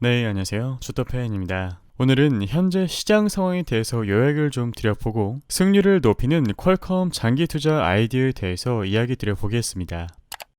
네, 안녕하세요. 주터페인입니다. 오늘은 현재 시장 상황에 대해서 요약을 좀 드려보고 승률을 높이는 퀄컴 장기 투자 아이디어에 대해서 이야기 드려보겠습니다.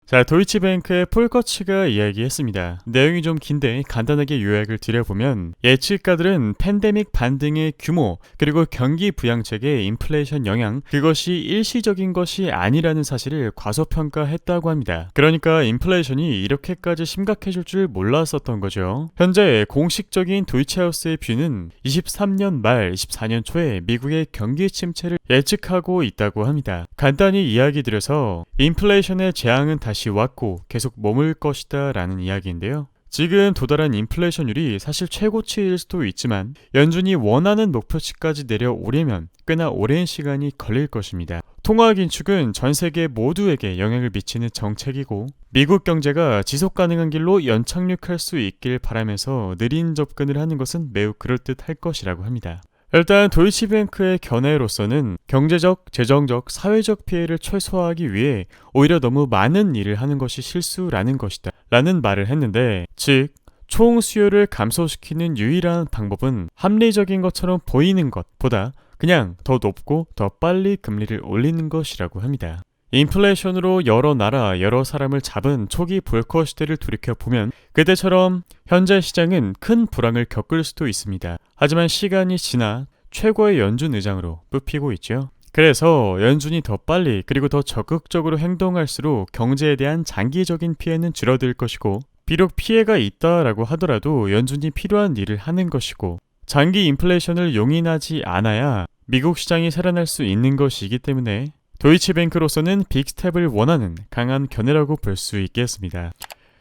자, 도이치뱅크의 폴 커츠가 이야기했습니다. 내용이 좀 긴데 간단하게 요약을 드려보면 예측가들은 팬데믹 반등의 규모 그리고 경기 부양책의 인플레이션 영향 그것이 일시적인 것이 아니라는 사실을 과소평가했다고 합니다. 그러니까 인플레이션이 이렇게까지 심각해질 줄 몰랐었던 거죠. 현재 공식적인 도이치하우스의 뷰는 23년 말 24년 초에 미국의 경기 침체를 예측하고 있다고 합니다. 간단히 이야기 드려서 인플레이션의 재앙은 다시 왔고 계속 머물 것이다 라는 이야기인데요. 지금 도달한 인플레이션율이 사실 최고치일 수도 있지만 연준이 원하는 목표치까지 내려오려면 꽤나 오랜 시간이 걸릴 것입니다. 통화 긴축은 전 세계 모두에게 영향을 미치는 정책이고 미국 경제가 지속 가능한 길로 연착륙할 수 있길 바라면서 느린 접근을 하는 것은 매우 그럴듯할 것이라고 합니다. 일단 도이치뱅크의 견해로서는 경제적, 재정적, 사회적 피해를 최소화하기 위해 오히려 너무 많은 일을 하는 것이 실수라는 것이다 라는 말을 했는데, 즉 총 수요를 감소시키는 유일한 방법은 합리적인 것처럼 보이는 것보다 그냥 더 높고 더 빨리 금리를 올리는 것이라고 합니다. 인플레이션으로 여러 나라, 여러 사람을 잡은 초기 볼커 시대를 돌이켜보면 그때처럼 현재 시장은 큰 불황을 겪을 수도 있습니다. 하지만 시간이 지나 최고의 연준 의장으로 뽑히고 있죠. 그래서 연준이 더 빨리 그리고 더 적극적으로 행동할수록 경제에 대한 장기적인 피해는 줄어들 것이고, 비록 피해가 있다라고 하더라도 연준이 필요한 일을 하는 것이고, 장기 인플레이션을 용인하지 않아야 미국 시장이 살아날 수 있는 것이기 때문에 도이치뱅크로서는 빅스텝을 원하는 강한 견해라고 볼 수 있겠습니다.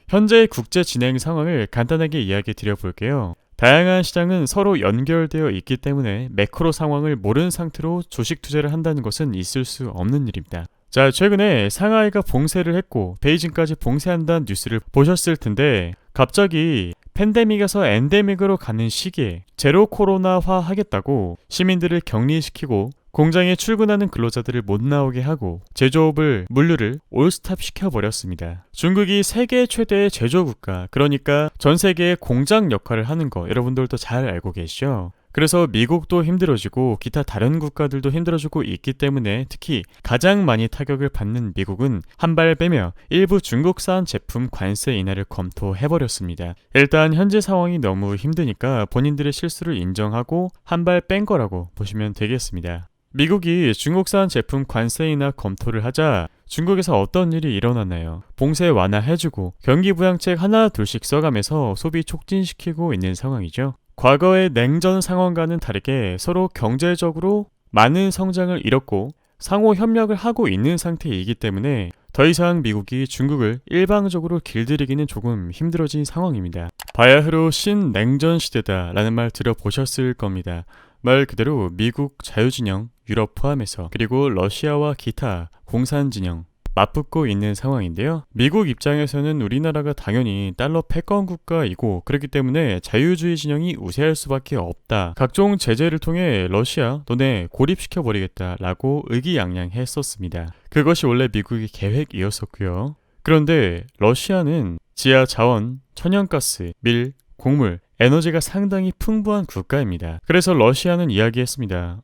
현재의 국제 진행 상황을 간단하게 이야기 드려볼게요. 다양한 시장은 서로 연결되어 있기 때문에 매크로 상황을 모르는 상태로 주식 투자를 한다는 것은 있을 수 없는 일입니다. 자, 최근에 상하이가 봉쇄를 했고 베이징까지 봉쇄한다는 뉴스를 보셨을 텐데, 갑자기 팬데믹에서 엔데믹으로 가는 시기에 제로 코로나화 하겠다고 시민들을 격리시키고 공장에 출근하는 근로자들을 못 나오게 하고 제조업을 물류를 올스탑 시켜버렸습니다. 중국이 세계 최대의 제조국가, 그러니까 전 세계의 공장 역할을 하는 거 여러분들도 잘 알고 계시죠? 그래서 미국도 힘들어지고 기타 다른 국가들도 힘들어지고 있기 때문에 특히 가장 많이 타격을 받는 미국은 한 발 빼며 일부 중국산 제품 관세 인하를 검토해버렸습니다. 일단 현재 상황이 너무 힘드니까 본인들의 실수를 인정하고 한 발 뺀 거라고 보시면 되겠습니다. 미국이 중국산 제품 관세 인하 검토를 하자 중국에서 어떤 일이 일어났나요? 봉쇄 완화해주고 경기 부양책 하나 둘씩 써가면서 소비 촉진시키고 있는 상황이죠. 과거의 냉전 상황과는 다르게 서로 경제적으로 많은 성장을 이뤘고 상호 협력을 하고 있는 상태이기 때문에 더 이상 미국이 중국을 일방적으로 길들이기는 조금 힘들어진 상황입니다. 바야흐로 신냉전 시대다 라는 말 들어보셨을 겁니다. 말 그대로 미국 자유진영, 유럽 포함해서 그리고 러시아와 기타 공산진영 맞붙고 있는 상황인데요. 미국 입장에서는 우리나라가 당연히 달러 패권 국가이고 그렇기 때문에 자유주의 진영이 우세할 수밖에 없다. 각종 제재를 통해 러시아 너네 고립시켜버리겠다라고 의기양양했었습니다. 그것이 원래 미국의 계획이었었고요. 그런데 러시아는 지하 자원, 천연가스, 밀, 곡물, 에너지가 상당히 풍부한 국가입니다. 그래서 러시아는 이야기했습니다.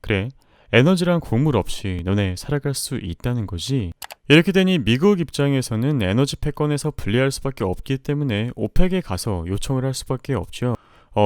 그래. 에너지랑 곡물 없이 너네 살아갈 수 있다는 거지. 이렇게 되니 미국 입장에서는 에너지 패권에서 분리할 수밖에 없기 때문에 오펙에 가서 요청을 할 수밖에 없죠.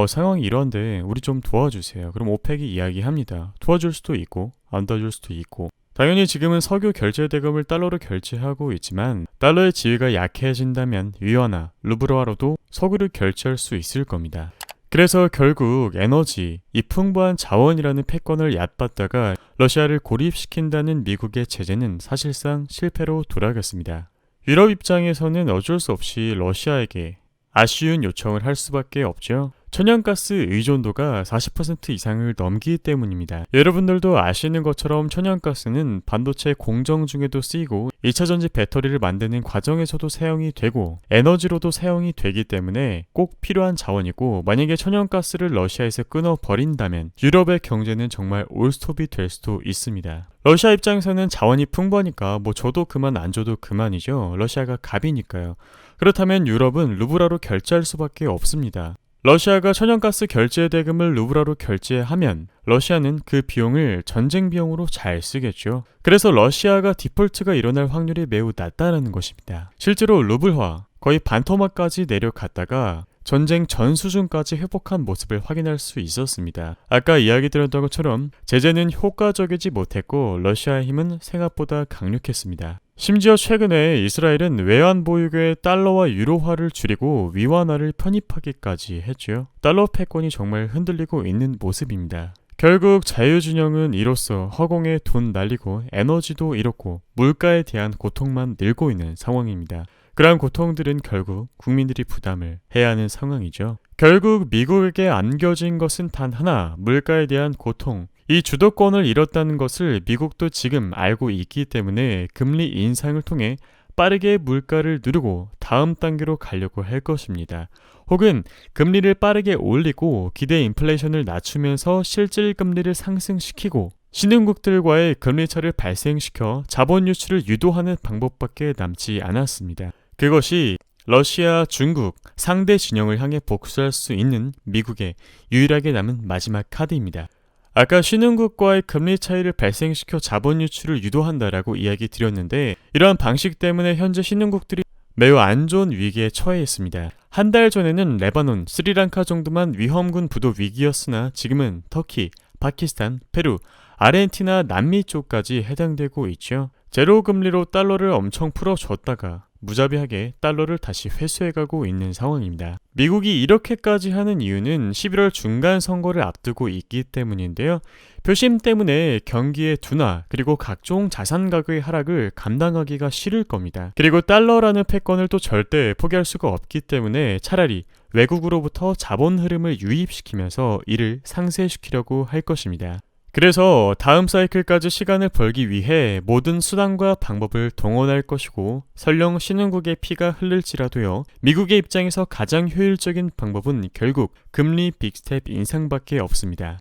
상황이 이런데 우리 좀 도와주세요. 그럼 오펙이 이야기합니다. 도와줄 수도 있고 안 도와줄 수도 있고. 당연히 지금은 석유 결제 대금을 달러로 결제하고 있지만 달러의 지위가 약해진다면 위화나 루블화로도 석유를 결제할 수 있을 겁니다. 그래서 결국 에너지, 이 풍부한 자원이라는 패권을 얕봤다가 러시아를 고립시킨다는 미국의 제재는 사실상 실패로 돌아갔습니다. 유럽 입장에서는 어쩔 수 없이 러시아에게 아쉬운 요청을 할 수밖에 없죠. 천연가스 의존도가 40% 이상을 넘기기 때문입니다. 여러분들도 아시는 것처럼 천연가스는 반도체 공정 중에도 쓰이고 2차전지 배터리를 만드는 과정에서도 사용이 되고 에너지로도 사용이 되기 때문에 꼭 필요한 자원이고, 만약에 천연가스를 러시아에서 끊어버린다면 유럽의 경제는 정말 올스톱이 될 수도 있습니다. 러시아 입장에서는 자원이 풍부하니까 뭐 줘도 그만 안 줘도 그만이죠. 러시아가 갑이니까요. 그렇다면 유럽은 루블화로 결제할 수밖에 없습니다. 러시아가 천연가스 결제 대금을 루블화로 결제하면 러시아는 그 비용을 전쟁 비용으로 잘 쓰겠죠. 그래서 러시아가 디폴트가 일어날 확률이 매우 낮다는 것입니다. 실제로 루블화 거의 반토막까지 내려갔다가 전쟁 전 수준까지 회복한 모습을 확인할 수 있었습니다. 아까 이야기 드렸던 것처럼 제재는 효과적이지 못했고 러시아의 힘은 생각보다 강력했습니다. 심지어 최근에 이스라엘은 외환 보유고의 달러와 유로화를 줄이고 위안화를 편입하기까지 했죠. 달러 패권이 정말 흔들리고 있는 모습입니다. 결국 자유진영은 이로써 허공에 돈 날리고 에너지도 잃었고 물가에 대한 고통만 늘고 있는 상황입니다. 그러한 고통들은 결국 국민들이 부담을 해야 하는 상황이죠. 결국 미국에게 안겨진 것은 단 하나, 물가에 대한 고통. 이 주도권을 잃었다는 것을 미국도 지금 알고 있기 때문에 금리 인상을 통해 빠르게 물가를 누르고 다음 단계로 가려고 할 것입니다. 혹은 금리를 빠르게 올리고 기대 인플레이션을 낮추면서 실질 금리를 상승시키고 신흥국들과의 금리 차를 발생시켜 자본 유출을 유도하는 방법밖에 남지 않았습니다. 그것이 러시아, 중국, 상대 진영을 향해 복수할 수 있는 미국의 유일하게 남은 마지막 카드입니다. 아까 신흥국과의 금리 차이를 발생시켜 자본 유출을 유도한다라고 이야기 드렸는데 이러한 방식 때문에 현재 신흥국들이 매우 안 좋은 위기에 처해 있습니다. 한 달 전에는 레바논, 스리랑카 정도만 위험군 부도 위기였으나 지금은 터키, 파키스탄, 페루, 아르헨티나, 남미 쪽까지 해당되고 있죠. 제로 금리로 달러를 엄청 풀어줬다가 무자비하게 달러를 다시 회수해가고 있는 상황입니다. 미국이 이렇게까지 하는 이유는 11월 중간 선거를 앞두고 있기 때문인데요. 표심 때문에 경기의 둔화 그리고 각종 자산 가격의 하락을 감당하기가 싫을 겁니다. 그리고 달러라는 패권을 또 절대 포기할 수가 없기 때문에 차라리 외국으로부터 자본 흐름을 유입시키면서 이를 상쇄시키려고 할 것입니다. 그래서 다음 사이클까지 시간을 벌기 위해 모든 수단과 방법을 동원할 것이고 설령 신흥국의 피가 흐를지라도요. 미국의 입장에서 가장 효율적인 방법은 결국 금리 빅스텝 인상밖에 없습니다.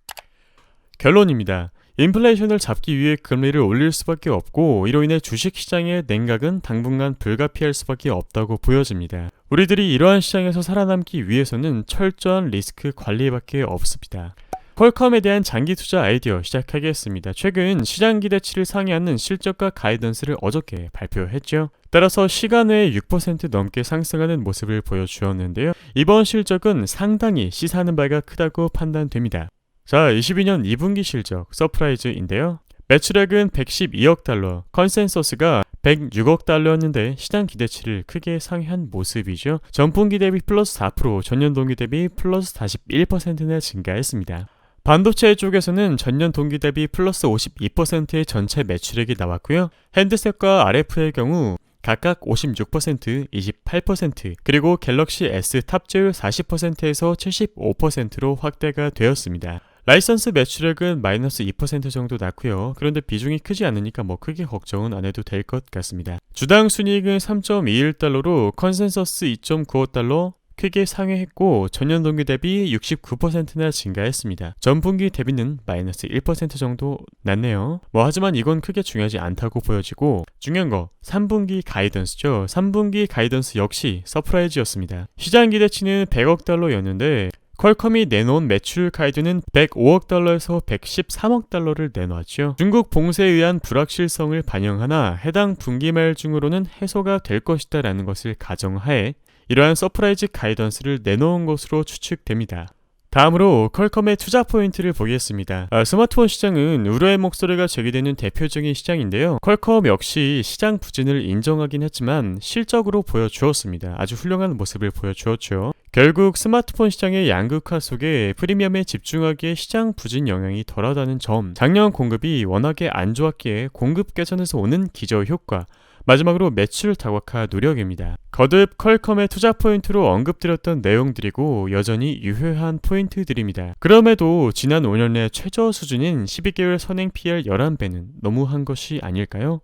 결론입니다. 인플레이션을 잡기 위해 금리를 올릴 수밖에 없고 이로 인해 주식시장의 냉각은 당분간 불가피할 수밖에 없다고 보여집니다. 우리들이 이러한 시장에서 살아남기 위해서는 철저한 리스크 관리밖에 없습니다. 퀄컴에 대한 장기 투자 아이디어 시작하겠습니다. 최근 시장 기대치를 상회하는 실적과 가이던스를 어저께 발표했죠. 따라서 시간 외에 6% 넘게 상승하는 모습을 보여주었는데요. 이번 실적은 상당히 시사하는 바가 크다고 판단됩니다. 자, 22년 2분기 실적 서프라이즈인데요. 매출액은 112억 달러, 컨센서스가 106억 달러였는데 시장 기대치를 크게 상회한 모습이죠. 전분기 대비 플러스 4%, 전년 동기 대비 플러스 41%나 증가했습니다. 반도체 쪽에서는 전년 동기 대비 플러스 52%의 전체 매출액이 나왔고요. 핸드셋과 RF의 경우 각각 56%, 28%, 그리고 갤럭시 S 탑재율 40%에서 75%로 확대가 되었습니다. 라이선스 매출액은 마이너스 2% 정도 났고요. 그런데 비중이 크지 않으니까 크게 걱정은 안 해도 될 것 같습니다. 주당 순이익은 3.21달러로 컨센서스 2.95달러, 크게 상회했고 전년 동기 대비 69%나 증가했습니다. 전분기 대비는 마이너스 1% 정도 났네요. 하지만 이건 크게 중요하지 않다고 보여지고 중요한 거 3분기 가이던스죠. 3분기 가이던스 역시 서프라이즈였습니다. 시장 기대치는 100억 달러였는데 퀄컴이 내놓은 매출 가이드는 105억 달러에서 113억 달러를 내놓았죠. 중국 봉쇄에 의한 불확실성을 반영하나 해당 분기 말 중으로는 해소가 될 것이다 라는 것을 가정하에 이러한 서프라이즈 가이던스를 내놓은 것으로 추측됩니다. 다음으로 퀄컴의 투자 포인트를 보겠습니다. 스마트폰 시장은 우려의 목소리가 제기되는 대표적인 시장인데요. 퀄컴 역시 시장 부진을 인정하긴 했지만 실적으로 보여주었습니다. 아주 훌륭한 모습을 보여주었죠. 결국 스마트폰 시장의 양극화 속에 프리미엄에 집중하기에 시장 부진 영향이 덜하다는 점, 작년 공급이 워낙에 안 좋았기에 공급 개선에서 오는 기저효과, 마지막으로 매출 다각화 노력입니다. 거듭 퀄컴의 투자 포인트로 언급드렸던 내용들이고 여전히 유효한 포인트들입니다. 그럼에도 지난 5년 내 최저 수준인 12개월 선행 PL 11배는 너무한 것이 아닐까요?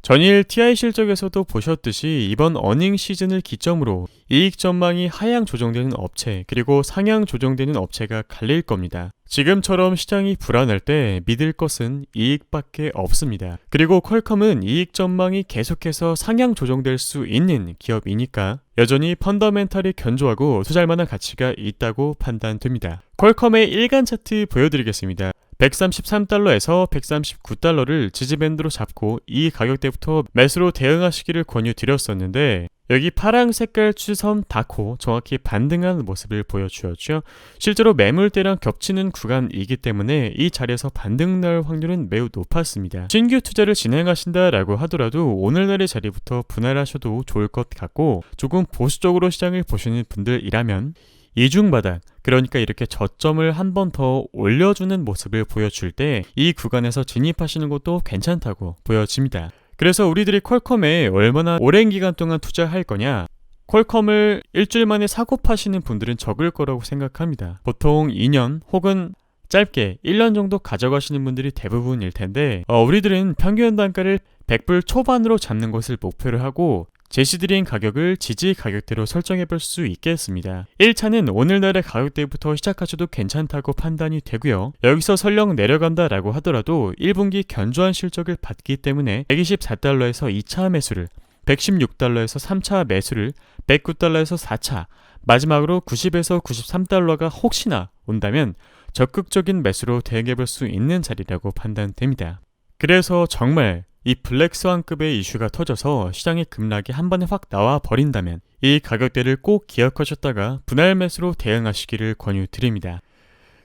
전일 TI 실적에서도 보셨듯이 이번 어닝 시즌을 기점으로 이익 전망이 하향 조정되는 업체 그리고 상향 조정되는 업체가 갈릴 겁니다. 지금처럼 시장이 불안할 때 믿을 것은 이익밖에 없습니다. 그리고 퀄컴은 이익 전망이 계속해서 상향 조정될 수 있는 기업이니까 여전히 펀더멘탈이 견조하고 투자할 만한 가치가 있다고 판단됩니다. 퀄컴의 일간 차트 보여드리겠습니다. 133달러에서 139달러를 지지밴드로 잡고 이 가격대부터 매수로 대응하시기를 권유드렸었는데 여기 파랑 색깔 추세선 닿고 정확히 반등한 모습을 보여주었죠. 실제로 매물대랑 겹치는 구간이기 때문에 이 자리에서 반등 날 확률은 매우 높았습니다. 신규 투자를 진행하신다라고 하더라도 오늘날의 자리부터 분할하셔도 좋을 것 같고 조금 보수적으로 시장을 보시는 분들이라면 이중바닥, 그러니까 이렇게 저점을 한 번 더 올려주는 모습을 보여줄 때 이 구간에서 진입하시는 것도 괜찮다고 보여집니다. 그래서 우리들이 퀄컴에 얼마나 오랜 기간 동안 투자할 거냐, 퀄컴을 일주일 만에 사고 파시는 분들은 적을 거라고 생각합니다. 보통 2년 혹은 짧게 1년 정도 가져가시는 분들이 대부분일 텐데 우리들은 평균 단가를 100불 초반으로 잡는 것을 목표로 하고 제시드린 가격을 지지 가격대로 설정해 볼 수 있겠습니다. 1차는 오늘날의 가격대부터 시작하셔도 괜찮다고 판단이 되고요. 여기서 설령 내려간다라고 하더라도 1분기 견조한 실적을 받기 때문에 124달러에서 2차 매수를, 116달러에서 3차 매수를, 109달러에서 4차, 마지막으로 90에서 93달러가 혹시나 온다면 적극적인 매수로 대응해 볼 수 있는 자리라고 판단됩니다. 그래서 정말 이 블랙스완급의 이슈가 터져서 시장의 급락이 한 번에 확 나와 버린다면 이 가격대를 꼭 기억하셨다가 분할 매수로 대응하시기를 권유드립니다.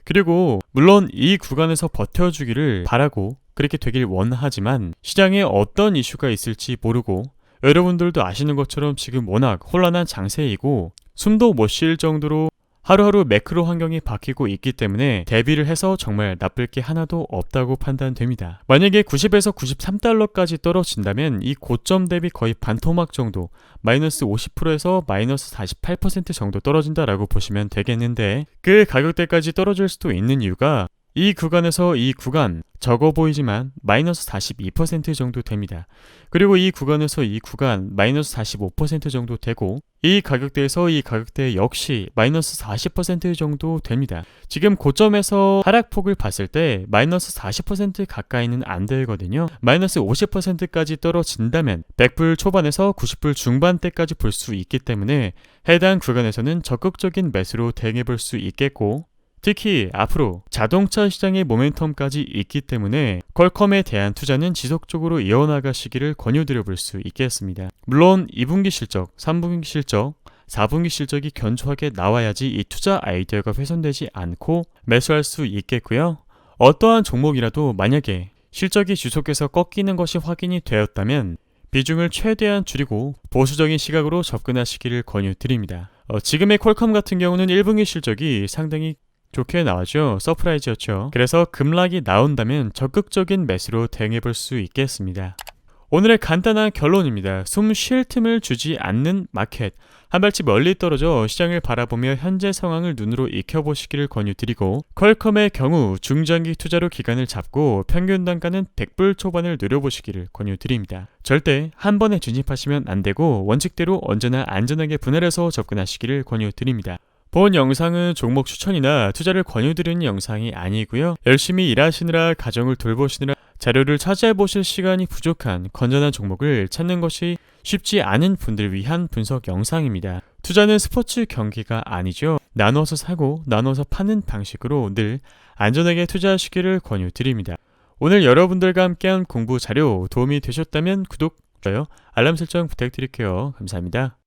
그리고 물론 이 구간에서 버텨주기를 바라고 그렇게 되길 원하지만 시장에 어떤 이슈가 있을지 모르고 여러분들도 아시는 것처럼 지금 워낙 혼란한 장세이고 숨도 못 쉴 정도로 하루하루 매크로 환경이 바뀌고 있기 때문에 대비를 해서 정말 나쁠 게 하나도 없다고 판단됩니다. 만약에 90에서 93달러까지 떨어진다면 이 고점 대비 거의 반토막 정도, 마이너스 50%에서 마이너스 48% 정도 떨어진다라고 보시면 되겠는데 그 가격대까지 떨어질 수도 있는 이유가 이 구간에서 이 구간 적어 보이지만 마이너스 42% 정도 됩니다. 그리고 이 구간에서 이 구간 마이너스 45% 정도 되고 이 가격대에서 이 가격대 역시 마이너스 40% 정도 됩니다. 지금 고점에서 하락폭을 봤을 때 마이너스 40% 가까이는 안 되거든요. 마이너스 50%까지 떨어진다면 100불 초반에서 90불 중반대까지 볼 수 있기 때문에 해당 구간에서는 적극적인 매수로 대응해 볼 수 있겠고 특히 앞으로 자동차 시장의 모멘텀까지 있기 때문에 퀄컴에 대한 투자는 지속적으로 이어나가시기를 권유드려 볼 수 있겠습니다. 물론 2분기 실적, 3분기 실적, 4분기 실적이 견조하게 나와야지 이 투자 아이디어가 훼손되지 않고 매수할 수 있겠고요. 어떠한 종목이라도 만약에 실적이 지속해서 꺾이는 것이 확인이 되었다면 비중을 최대한 줄이고 보수적인 시각으로 접근하시기를 권유드립니다. 지금의 퀄컴 같은 경우는 1분기 실적이 상당히 좋게 나왔죠. 서프라이즈였죠. 그래서 급락이 나온다면 적극적인 매수로 대응해 볼 수 있겠습니다. 오늘의 간단한 결론입니다. 숨 쉴 틈을 주지 않는 마켓. 한 발치 멀리 떨어져 시장을 바라보며 현재 상황을 눈으로 익혀보시기를 권유드리고 퀄컴의 경우 중장기 투자로 기간을 잡고 평균 단가는 100불 초반을 노려보시기를 권유드립니다. 절대 한 번에 진입하시면 안 되고 원칙대로 언제나 안전하게 분할해서 접근하시기를 권유드립니다. 본 영상은 종목 추천이나 투자를 권유드리는 영상이 아니고요. 열심히 일하시느라 가정을 돌보시느라 자료를 찾아보실 시간이 부족한 건전한 종목을 찾는 것이 쉽지 않은 분들 위한 분석 영상입니다. 투자는 스포츠 경기가 아니죠. 나눠서 사고 나눠서 파는 방식으로 늘 안전하게 투자하시기를 권유드립니다. 오늘 여러분들과 함께한 공부 자료 도움이 되셨다면 구독, 좋아요, 알람 설정 부탁드릴게요. 감사합니다.